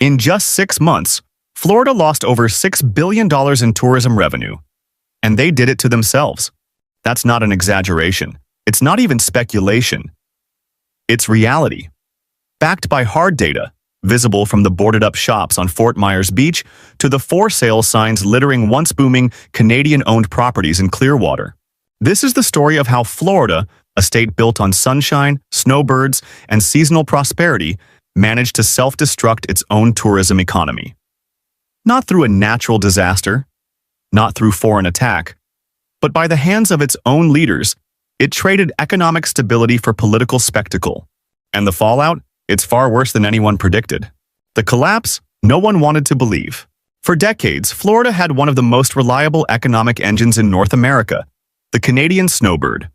In just 6 months, Florida lost over $6 billion in tourism revenue. And they did it to themselves. That's not an exaggeration. It's not even speculation. It's reality. Backed by hard data, visible from the boarded-up shops on Fort Myers Beach to the for-sale signs littering once-booming Canadian-owned properties in Clearwater. This is the story of how Florida, a state built on sunshine, snowbirds, and seasonal prosperity, managed to self-destruct its own tourism economy. Not through a natural disaster, not through foreign attack, but by the hands of its own leaders, it traded economic stability for political spectacle. And the fallout? It's far worse than anyone predicted. The collapse? No one wanted to believe. For decades, Florida had one of the most reliable economic engines in North America, the Canadian snowbird.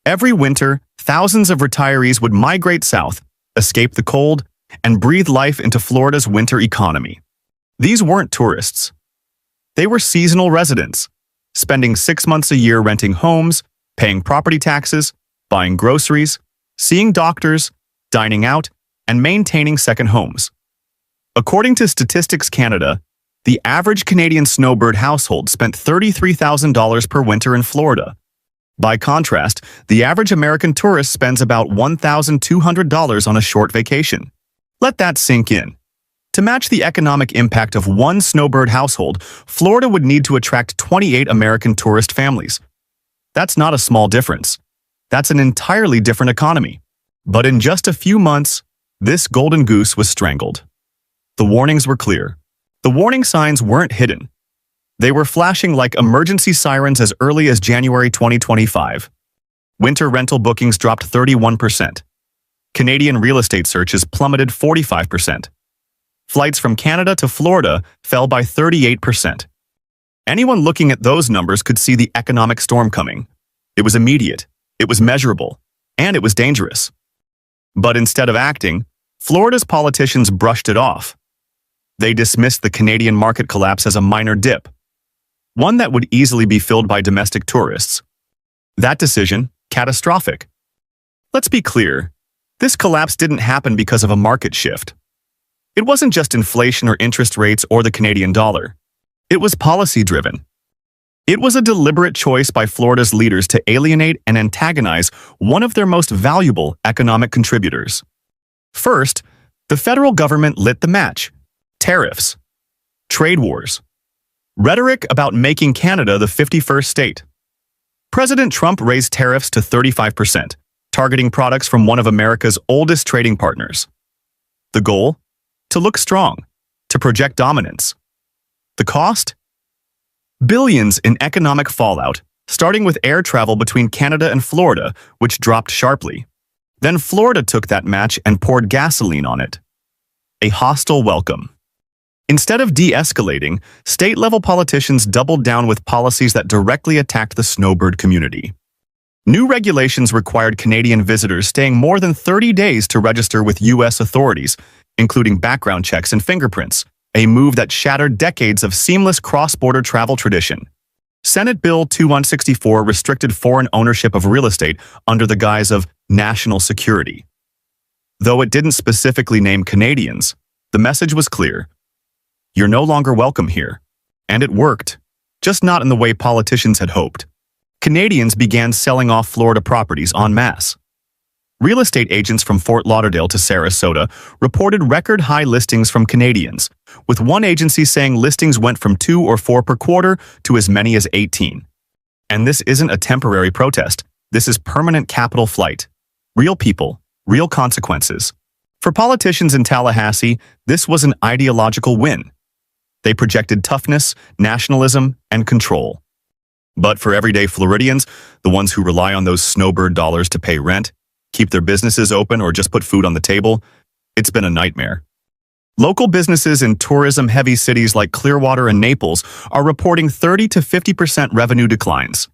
Every winter, thousands of retirees would migrate south, escape the cold, and breathe life into Florida's winter economy. These weren't tourists. They were seasonal residents, spending 6 months a year renting homes, paying property taxes, buying groceries, seeing doctors, dining out, and maintaining second homes. According to Statistics Canada, the average Canadian snowbird household spent $33,000 per winter in Florida. By contrast, the average American tourist spends about $1,200 on a short vacation. Let that sink in. To match the economic impact of one snowbird household, Florida would need to attract 28 American tourist families. That's not a small difference. That's an entirely different economy. But in just a few months, this golden goose was strangled. The warnings were clear. The warning signs weren't hidden. They were flashing like emergency sirens as early as January 2025. Winter rental bookings dropped 31%. Canadian real estate searches plummeted 45%. Flights from Canada to Florida fell by 38%. Anyone looking at those numbers could see the economic storm coming. It was immediate, it was measurable, and it was dangerous. But instead of acting, Florida's politicians brushed it off. They dismissed the Canadian market collapse as a minor dip, one that would easily be filled by domestic tourists. That decision, catastrophic. Let's be clear, this collapse didn't happen because of a market shift. It wasn't just inflation or interest rates or the Canadian dollar. It was policy-driven. It was a deliberate choice by Florida's leaders to alienate and antagonize one of their most valuable economic contributors. First, the federal government lit the match. Tariffs, trade wars, rhetoric about making Canada the 51st state. President Trump raised tariffs to 35%, targeting products from one of America's oldest trading partners. The goal? To look strong, to project dominance. The cost? Billions in economic fallout, starting with air travel between Canada and Florida, which dropped sharply. Then Florida took that match and poured gasoline on it. A hostile welcome. Instead of de-escalating, state-level politicians doubled down with policies that directly attacked the snowbird community. New regulations required Canadian visitors staying more than 30 days to register with U.S. authorities, including background checks and fingerprints, a move that shattered decades of seamless cross-border travel tradition. Senate Bill 2164 restricted foreign ownership of real estate under the guise of national security. Though it didn't specifically name Canadians, the message was clear. You're no longer welcome here. And it worked, just not in the way politicians had hoped. Canadians began selling off Florida properties en masse. Real estate agents from Fort Lauderdale to Sarasota reported record-high listings from Canadians, with one agency saying listings went from 2 or 4 per quarter to as many as 18. And this isn't a temporary protest. This is permanent capital flight. Real people, real consequences. For politicians in Tallahassee, this was an ideological win. They projected toughness, nationalism, and control. But for everyday Floridians, the ones who rely on those snowbird dollars to pay rent, keep their businesses open, or just put food on the table, it's been a nightmare. Local businesses in tourism-heavy cities like Clearwater and Naples are reporting 30 to 50% revenue declines.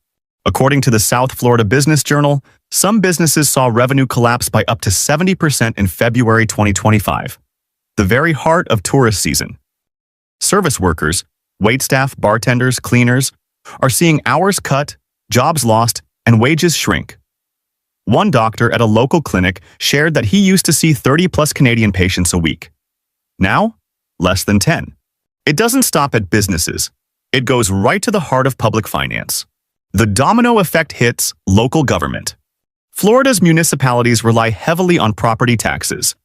According to the South Florida Business Journal, some businesses saw revenue collapse by up to 70% in February 2025, the very heart of tourist season. Service workers, waitstaff, bartenders, cleaners, are seeing hours cut, jobs lost, and wages shrink. One doctor at a local clinic shared that he used to see 30-plus Canadian patients a week. Now, less than 10. It doesn't stop at businesses. It goes right to the heart of public finance. The domino effect hits local government. Florida's municipalities rely heavily on property taxes,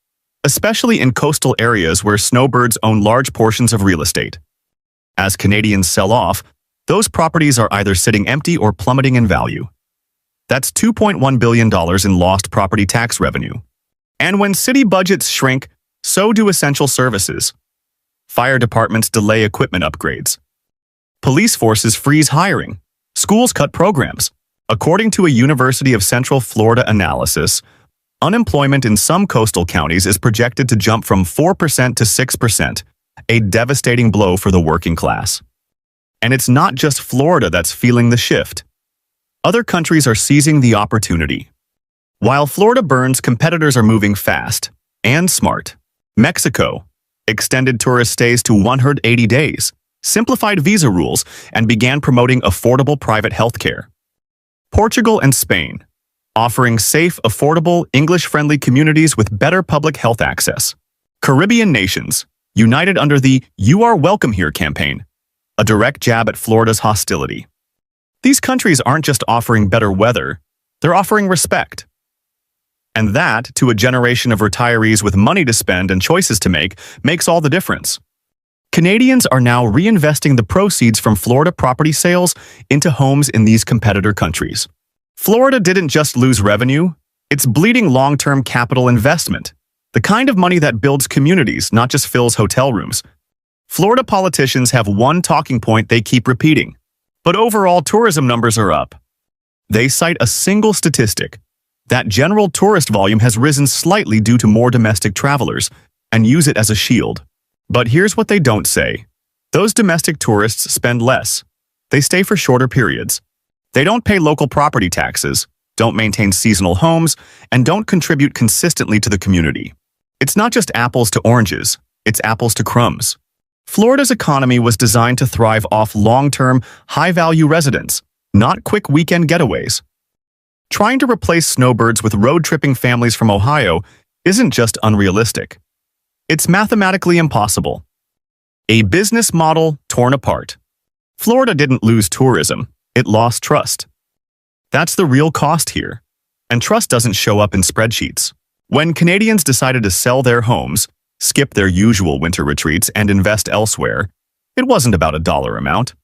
especially in coastal areas where snowbirds own large portions of real estate. As Canadians sell off, those properties are either sitting empty or plummeting in value. That's $2.1 billion in lost property tax revenue. And when city budgets shrink, so do essential services. Fire departments delay equipment upgrades. Police forces freeze hiring. Schools cut programs. According to a University of Central Florida analysis, unemployment in some coastal counties is projected to jump from 4% to 6%, a devastating blow for the working class. And it's not just Florida that's feeling the shift. Other countries are seizing the opportunity. While Florida burns, competitors are moving fast and smart. Mexico extended tourist stays to 180 days, simplified visa rules, and began promoting affordable private health care. Portugal and Spain, offering safe, affordable, English-friendly communities with better public health access. Caribbean nations, united under the "You Are Welcome Here" campaign, a direct jab at Florida's hostility. These countries aren't just offering better weather, they're offering respect. And that, to a generation of retirees with money to spend and choices to make, makes all the difference. Canadians are now reinvesting the proceeds from Florida property sales into homes in these competitor countries. Florida didn't just lose revenue, it's bleeding long-term capital investment, the kind of money that builds communities, not just fills hotel rooms. Florida politicians have one talking point they keep repeating, but overall tourism numbers are up. They cite a single statistic, that general tourist volume has risen slightly due to more domestic travelers, and use it as a shield. But here's what they don't say. Those domestic tourists spend less. They stay for shorter periods. They don't pay local property taxes, don't maintain seasonal homes, and don't contribute consistently to the community. It's not just apples to oranges, it's apples to crumbs. Florida's economy was designed to thrive off long-term, high-value residents, not quick weekend getaways. Trying to replace snowbirds with road-tripping families from Ohio isn't just unrealistic. It's mathematically impossible. A business model torn apart. Florida didn't lose tourism, it lost trust. That's the real cost here. And trust doesn't show up in spreadsheets. When Canadians decided to sell their homes, skip their usual winter retreats, and invest elsewhere, it wasn't about a dollar amount.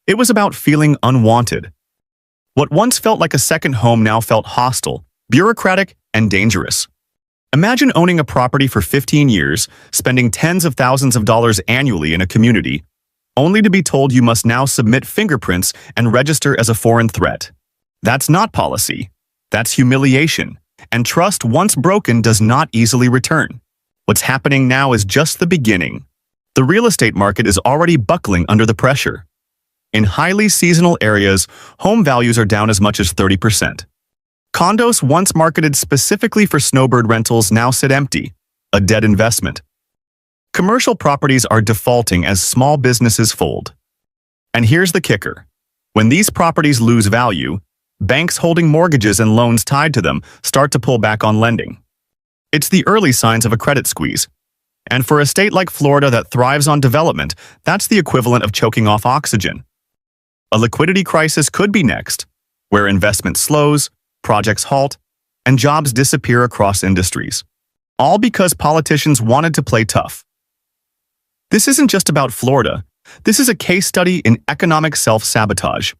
It was about feeling unwanted. What once felt like a second home now felt hostile, bureaucratic, and dangerous. Imagine owning a property for 15 years, spending tens of thousands of dollars annually in a community, only to be told you must now submit fingerprints and register as a foreign threat. That's not policy. That's humiliation. And trust once broken does not easily return. What's happening now is just the beginning. The real estate market is already buckling under the pressure. In highly seasonal areas, home values are down as much as 30%. Condos once marketed specifically for snowbird rentals now sit empty, a dead investment. Commercial properties are defaulting as small businesses fold. And here's the kicker. When these properties lose value, banks holding mortgages and loans tied to them start to pull back on lending. It's the early signs of a credit squeeze. And for a state like Florida that thrives on development, that's the equivalent of choking off oxygen. A liquidity crisis could be next, where investment slows, projects halt, and jobs disappear across industries. All because politicians wanted to play tough. This isn't just about Florida. This is a case study in economic self-sabotage.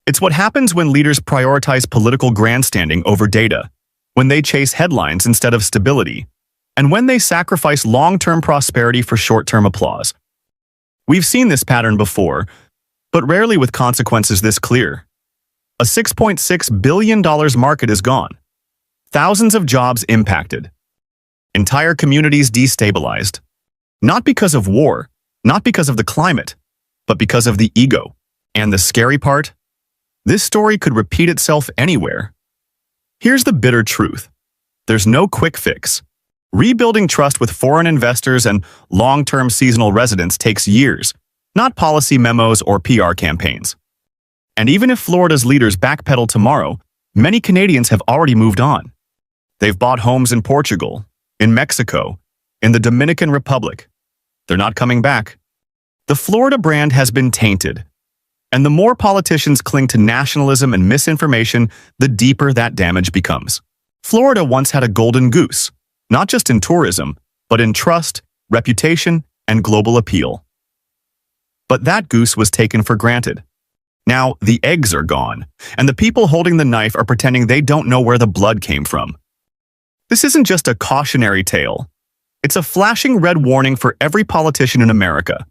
It's what happens when leaders prioritize political grandstanding over data, when they chase headlines instead of stability, and when they sacrifice long-term prosperity for short-term applause. We've seen this pattern before, but rarely with consequences this clear. A $6.6 billion market is gone. Thousands of jobs impacted. Entire communities destabilized. Not because of war, not because of the climate, but because of the ego. And the scary part? This story could repeat itself anywhere. Here's the bitter truth. There's no quick fix. Rebuilding trust with foreign investors and long-term seasonal residents takes years, not policy memos or PR campaigns. And even if Florida's leaders backpedal tomorrow, many Canadians have already moved on. They've bought homes in Portugal, in Mexico, in the Dominican Republic. They're not coming back. The Florida brand has been tainted. And the more politicians cling to nationalism and misinformation, the deeper that damage becomes. Florida once had a golden goose, not just in tourism, but in trust, reputation, and global appeal. But that goose was taken for granted. Now, the eggs are gone, and the people holding the knife are pretending they don't know where the blood came from. This isn't just a cautionary tale. It's a flashing red warning for every politician in America.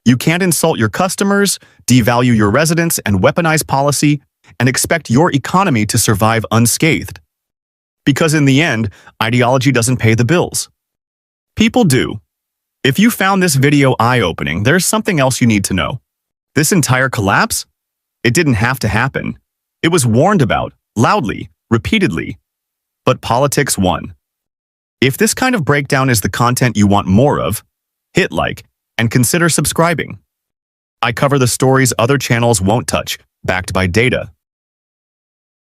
You can't insult your customers, devalue your residents, and weaponize policy, and expect your economy to survive unscathed. Because in the end, ideology doesn't pay the bills. People do. If you found this video eye-opening, there's something else you need to know. This entire collapse? It didn't have to happen. It was warned about, loudly, repeatedly. But politics won. If this kind of breakdown is the content you want more of, hit like and consider subscribing. I cover the stories other channels won't touch, backed by data,